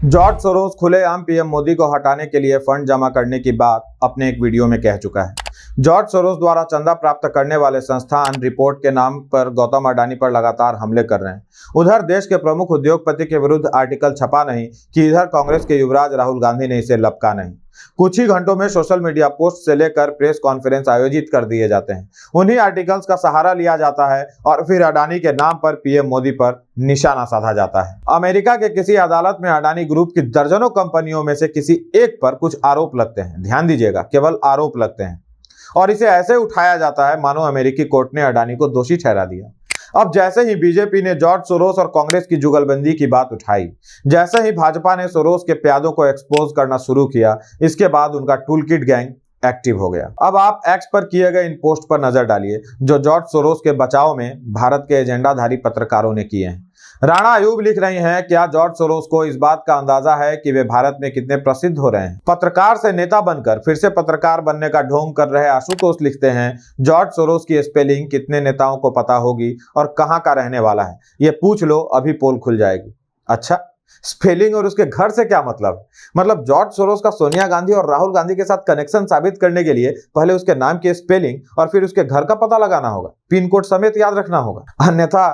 George Soros खुलेआम PM Modi को हटाने के लिए फंड जमा करने की बात अपने एक वीडियो में कह चुका है। जॉर्ज सोरोस द्वारा चंदा प्राप्त करने वाले संस्थान रिपोर्ट के नाम पर गौतम अडानी पर लगातार हमले कर रहे हैं। उधर देश के प्रमुख उद्योगपति के विरुद्ध आर्टिकल छपा नहीं कि इधर कांग्रेस के युवराज राहुल गांधी ने इसे लपका नहीं। कुछ ही घंटों में सोशल मीडिया पोस्ट से लेकर प्रेस कॉन्फ्रेंस आयोजित कर दिए जाते हैं। उन्हीं आर्टिकल्स का सहारा लिया जाता है और फिर अडानी के नाम पर पीएम मोदी पर निशाना साधा जाता है। अमेरिका के किसी अदालत में अडानी ग्रुप की दर्जनों कंपनियों में से किसी एक पर कुछ आरोप लगते हैं। ध्यान दीजिएगा, केवल आरोप लगते हैं और इसे ऐसे उठाया जाता है मानो अमेरिकी कोर्ट ने अडानी को दोषी ठहरा दिया। अब जैसे ही बीजेपी ने जॉर्ज सोरोस और कांग्रेस की जुगलबंदी की बात उठाई, जैसे ही भाजपा ने सोरोस के प्यादों को एक्सपोज करना शुरू किया, इसके बाद उनका टूलकिट गैंग एक्टिव हो गया। अब आप एक्स पर किए गए इन पोस्ट पर नजर डालिए जो जॉर्ज सोरोस के बचाव में भारत के एजेंडाधारी पत्रकारों ने किए हैं। राणा अयूब लिख रही हैं, क्या जॉर्ज सोरोस को इस बात का अंदाजा है कि वे भारत में कितने प्रसिद्ध हो रहे हैं? पत्रकार से नेता बनकर फिर से पत्रकार बनने का ढोंग कर रहे आशुतोष लिखते हैं, जॉर्ज सोरोस की स्पेलिंग कितने नेताओं को पता होगी और कहां का रहने वाला है, ये पूछ लो, अभी पोल खुल जाएगी। अच्छा, स्पेलिंग और उसके घर से क्या मतलब? मतलब जॉर्ज सोरोस का सोनिया गांधी और राहुल गांधी के साथ कनेक्शन साबित करने के लिए पहले उसके नाम की स्पेलिंग और फिर उसके घर का पता लगाना होगा, पिन कोड समेत याद रखना होगा, अन्यथा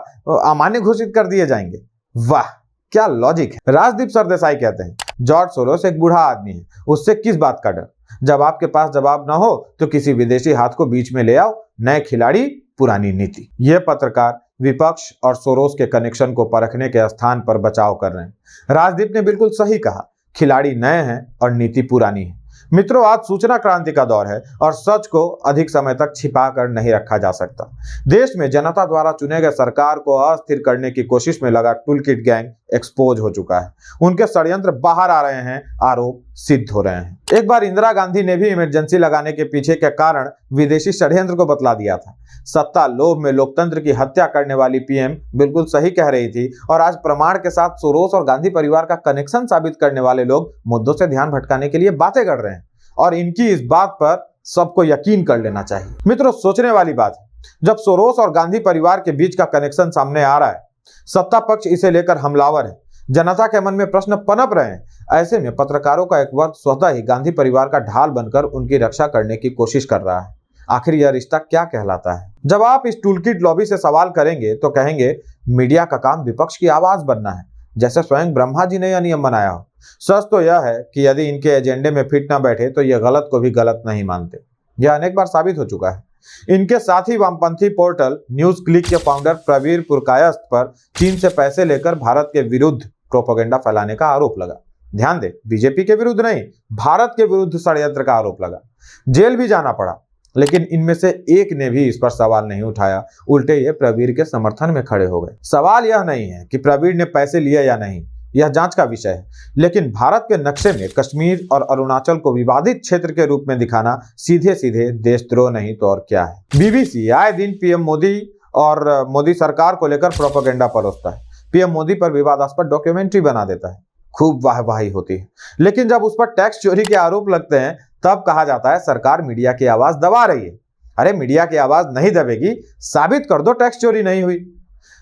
अमान्य घोषित कर दिए जाएंगे। वाह, क्या लॉजिक है। राजदीप सरदेसाई कहते हैं, जॉर्ज सोरोस एक बूढ़ा आदमी है, उससे किस बात का डर? जब आपके पास जवाब न हो तो किसी विदेशी हाथ को बीच में ले आओ, नए खिलाड़ी पुरानी नीति। ये पत्रकार विपक्ष और सोरोस के कनेक्शन को परखने के स्थान पर बचाव कर रहे हैं। राजदीप ने बिल्कुल सही कहा, खिलाड़ी नए हैं और नीति पुरानी है। मित्रों, आज सूचना क्रांति का दौर है और सच को अधिक समय तक छिपा कर नहीं रखा जा सकता। देश में जनता द्वारा चुने गए सरकार को अस्थिर करने की कोशिश में लगा टूलकिट गैंग एक्सपोज हो चुका है। उनके षड्यंत्र बाहर आ रहे हैं, आरोप सिद्ध हो रहे हैं। एक बार इंदिरा गांधी ने भी इमरजेंसी लगाने के पीछे के कारण विदेशी षड्यंत्र को बतला दिया था। सत्ता लोभ में लोकतंत्र की हत्या करने वाली पीएम बिल्कुल सही कह रही थी और आज प्रमाण के साथ सोरोस और गांधी परिवार का कनेक्शन साबित करने वाले लोग मुद्दों से ध्यान भटकाने के लिए बातें कर रहे हैं और इनकी इस बात पर सबको यकीन कर लेना चाहिए। मित्रों, सोचने वाली बात है, जब सोरोस और गांधी परिवार के बीच का कनेक्शन सामने आ रहा है, सत्ता पक्ष इसे लेकर हमलावर है, जनता के मन में प्रश्न पनप रहे हैं, ऐसे में पत्रकारों का एक वर्ग स्वतः ही गांधी परिवार का ढाल बनकर उनकी रक्षा करने की कोशिश कर रहा है। आखिर यह रिश्ता क्या कहलाता है? जब आप इस टूलकिट लॉबी से सवाल करेंगे तो कहेंगे मीडिया का काम विपक्ष की आवाज बनना है, जैसे स्वयं ब्रह्मा जी ने यह नियम बनाया हो। सच तो यह है कि यदि इनके एजेंडे में फिट ना बैठे तो यह गलत को भी गलत नहीं मानते। यह अनेक बार साबित हो चुका है। इनके साथी वामपंथी पोर्टल न्यूज क्लिक के फाउंडर प्रवीर पुरकायस्थ पर चीन से पैसे लेकर भारत के विरुद्ध प्रोपेगेंडा फैलाने का आरोप लगा। ध्यान दे, बीजेपी के विरुद्ध नहीं, भारत के विरुद्ध षड्यंत्र का आरोप लगा। जेल भी जाना पड़ा, लेकिन इनमें से एक ने भी इस पर सवाल नहीं उठाया, उल्टे ये प्रवीर के समर्थन में खड़े हो गए। सवाल यह नहीं है कि प्रवीर ने पैसे लिए या नहीं, यह जांच का विषय है, लेकिन भारत के नक्शे में कश्मीर और अरुणाचल को विवादित क्षेत्र के रूप में दिखाना सीधे सीधे देशद्रोह नहीं तो और क्या है। बीबीसी आए दिन पीएम मोदी और मोदी सरकार को लेकर प्रोपेगेंडा परोसता है। पीएम मोदी पर विवादास्पद डॉक्यूमेंट्री बना देता है, खूब वाहवाही होती है, लेकिन जब उस पर टैक्स चोरी के आरोप लगते हैं तब कहा जाता है सरकार मीडिया की आवाज दबा रही है। अरे, मीडिया की आवाज नहीं दबेगी, साबित कर दो टैक्स चोरी नहीं हुई।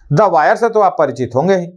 द वायर से तो आप परिचित होंगे ही,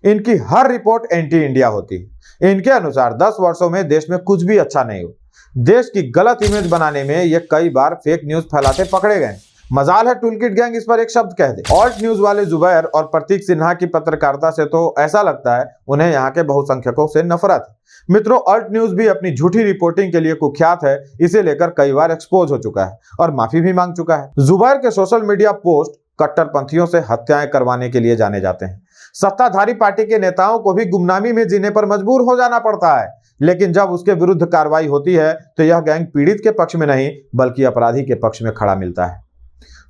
इनकी हर रिपोर्ट एंटी इंडिया होती है। इनके अनुसार 10 वर्षों में देश में कुछ भी अच्छा नहीं हुआ। देश की गलत इमेज बनाने में ये कई बार फेक न्यूज फैलाते पकड़े गए। मजाल है टूलकिट गैंग इस पर एक शब्द कह दे। ऑल्ट न्यूज वाले जुबैर और प्रतीक सिन्हा की पत्रकारिता से तो ऐसा लगता है उन्हें यहाँ के बहुसंख्यकों से नफरत है। मित्रों, ऑल्ट न्यूज भी अपनी झूठी रिपोर्टिंग के लिए कुख्यात है। इसे लेकर कई बार एक्सपोज हो चुका है और माफी भी मांग चुका है। जुबैर के सोशल मीडिया पोस्ट कट्टरपंथियों से हत्याएं करवाने के लिए जाने जाते हैं। सत्ताधारी पार्टी के नेताओं को भी गुमनामी में जीने पर मजबूर हो जाना पड़ता है, लेकिन जब उसके विरुद्ध कार्रवाई होती है तो यह गैंग पीड़ित के पक्ष में नहीं बल्कि अपराधी के पक्ष में खड़ा मिलता है।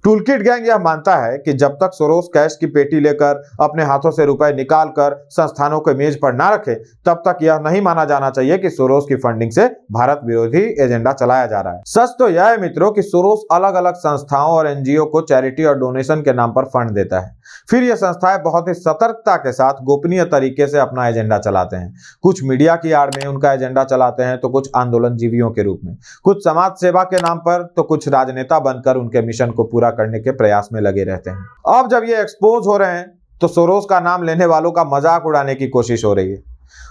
टूलकिट गैंग यह मानता है कि जब तक सोरोस कैश की पेटी लेकर अपने हाथों से रुपए निकालकर संस्थानों के मेज पर ना रखे, तब तक यह नहीं माना जाना चाहिए कि सोरोस की फंडिंग से भारत विरोधी एजेंडा चलाया जा रहा है। सच तो यह है मित्रों कि सोरोस अलग अलग संस्थाओं और एनजीओ को चैरिटी और डोनेशन के नाम पर फंड देता है। फिर यह संस्थाएं बहुत ही सतर्कता के साथ गोपनीय तरीके से अपना एजेंडा चलाते हैं। कुछ मीडिया की आड़ में उनका एजेंडा चलाते हैं तो कुछ आंदोलन जीवियों के रूप में, कुछ समाज सेवा के नाम पर तो कुछ राजनेता बनकर उनके मिशन को पूरा करने के प्रयास में लगे रहते हैं। अब जब ये एक्सपोज हो रहे हैं तो सोरोस का नाम लेने वालों का मजाक उड़ाने की कोशिश हो रही है।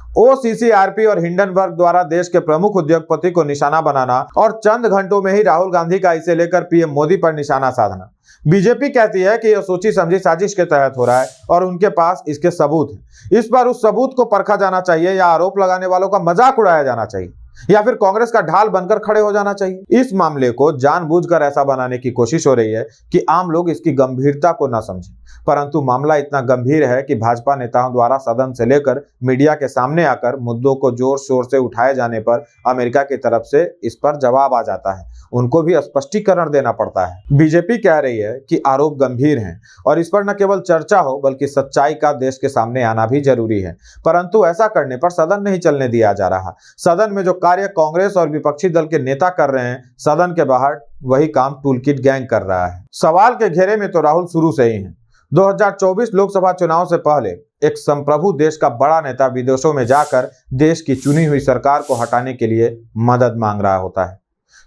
OCCRP और हिंडनबर्ग द्वारा देश के प्रमुख उद्योगपति को निशाना बनाना और चंद घंटों में ही राहुल गांधी का इसे लेकर पीएम मोदी पर निशाना साधना। बीजेपी कहती है कि यह सोची समझी साजिश के तहत हो रहा है और उनके पास इसके सबूत हैं। इस पर उस सबूत को परखा जाना चाहिए या आरोप लगाने वालों का मजाक उड़ाया जाना चाहिए या फिर कांग्रेस का ढाल बनकर खड़े हो जाना चाहिए। इस मामले को जानबूझकर ऐसा बनाने की कोशिश हो रही है कि आम लोग इसकी गंभीरता को न समझें, परंतु मामला इतना गंभीर है कि भाजपा नेताओं द्वारा सदन से लेकर मीडिया के सामने आकर मुद्दों को जोर शोर से उठाए जाने पर अमेरिका की तरफ से इस पर जवाब आ जाता है, उनको भी स्पष्टीकरण देना पड़ता है। बीजेपी कह रही है कि आरोप गंभीर हैं और इस पर न केवल चर्चा हो बल्कि सच्चाई का देश के सामने आना भी जरूरी है, परंतु ऐसा करने पर सदन नहीं चलने दिया जा रहा। सदन में जो कार्य कांग्रेस और विपक्षी दल के नेता कर रहे हैं, सदन के बाहर वही काम टूलकिट गैंग कर रहा है। सवाल के घेरे में तो राहुल शुरू से ही है। 2024 लोकसभा चुनाव से पहले एक संप्रभु देश का बड़ा नेता विदेशों में जाकर देश की चुनी हुई सरकार को हटाने के लिए मदद मांग रहा होता है,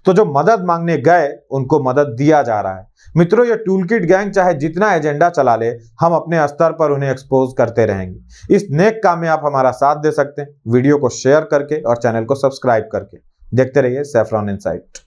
तो जो मदद मांगने गए उनको मदद दिया जा रहा है। मित्रों, ये टूलकिट गैंग चाहे जितना एजेंडा चला ले, हम अपने स्तर पर उन्हें एक्सपोज करते रहेंगे। इस नेक काम में आप हमारा साथ दे सकते हैं वीडियो को शेयर करके और चैनल को सब्सक्राइब करके। देखते रहिए सैफरॉन इनसाइट।